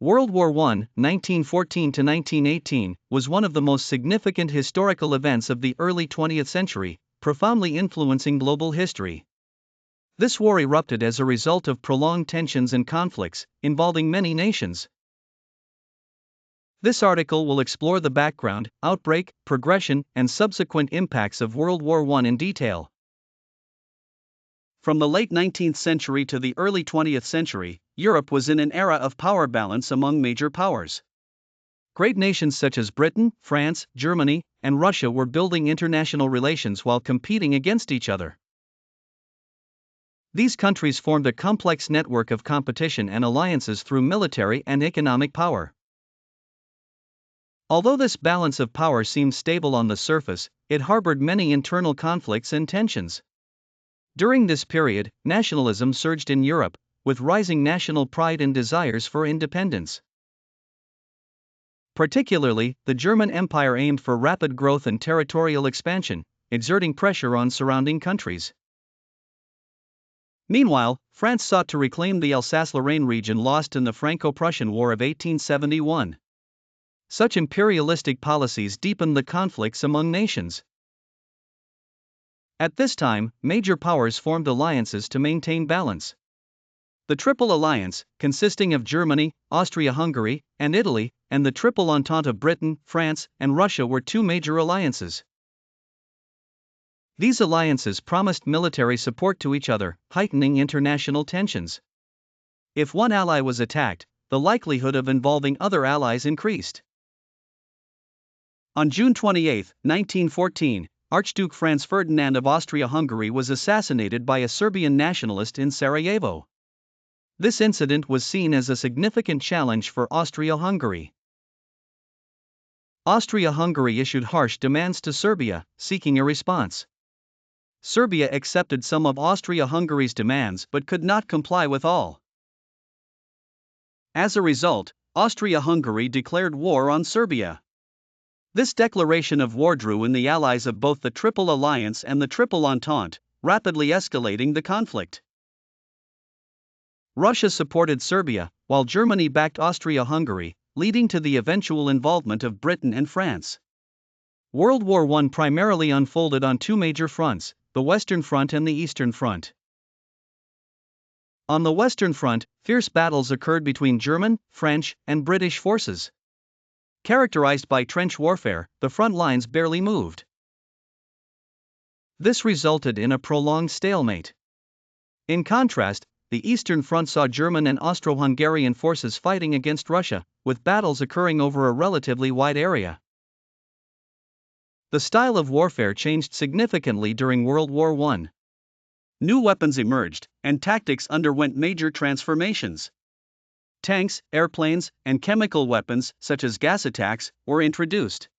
World War I, 1914–1918, was one of the most significant historical events of the early 20th century, profoundly influencing global history. This war erupted as a result of prolonged tensions and conflicts, involving many nations. This article will explore the background, outbreak, progression, and subsequent impacts of World War I in detail. From the late 19th century to the early 20th century, Europe was in an era of power balance among major powers. Great nations such as Britain, France, Germany, and Russia were building international relations while competing against each other. These countries formed a complex network of competition and alliances through military and economic power. Although this balance of power seemed stable on the surface, it harbored many internal conflicts and tensions. During this period, nationalism surged in Europe, with rising national pride and desires for independence. Particularly, the German Empire aimed for rapid growth and territorial expansion, exerting pressure on surrounding countries. Meanwhile, France sought to reclaim the Alsace-Lorraine region lost in the Franco-Prussian War of 1871. Such imperialistic policies deepened the conflicts among nations. At this time, major powers formed alliances to maintain balance. The Triple Alliance, consisting of Germany, Austria-Hungary, and Italy, and the Triple Entente of Britain, France, and Russia were two major alliances. These alliances promised military support to each other, heightening international tensions. If one ally was attacked, the likelihood of involving other allies increased. On June 28, 1914, Archduke Franz Ferdinand of Austria-Hungary was assassinated by a Serbian nationalist in Sarajevo. This incident was seen as a significant challenge for Austria-Hungary. Austria-Hungary issued harsh demands to Serbia, seeking a response. Serbia accepted some of Austria-Hungary's demands but could not comply with all. As a result, Austria-Hungary declared war on Serbia. This declaration of war drew in the allies of both the Triple Alliance and the Triple Entente, rapidly escalating the conflict. Russia supported Serbia, while Germany backed Austria-Hungary, leading to the eventual involvement of Britain and France. World War I primarily unfolded on two major fronts, the Western Front and the Eastern Front. On the Western Front, fierce battles occurred between German, French, and British forces. Characterized by trench warfare, the front lines barely moved. This resulted in a prolonged stalemate. In contrast, the Eastern Front saw German and Austro-Hungarian forces fighting against Russia, with battles occurring over a relatively wide area. The style of warfare changed significantly during World War I. New weapons emerged, and tactics underwent major transformations. Tanks, airplanes, and chemical weapons, such as gas attacks, were introduced.